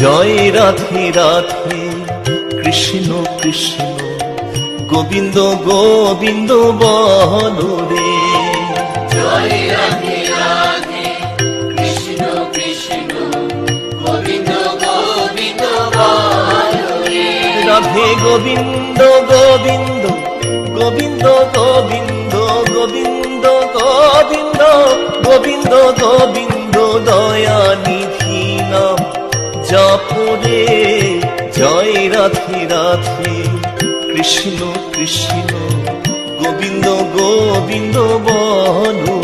জয় রাধে রাধে কৃষ্ণ কৃষ্ণ গোবিন্দ গোবিন্দ বলো রে। জয় রাধে রাধে কৃষ্ণ কৃষ্ণ গোবিন্দ গোবিন্দ বলো রে। রাধে গোবিন্দ গোবিন্দ গোবিন্দ গোবিন্দ গোবিন্দ গোবিন্দ গোবিন্দ গোবিন্দ দয়া নিধি নাম জপরে। জয় রাধে রাধে কৃষ্ণ কৃষ্ণ গোবিন্দ গোবিন্দ বলো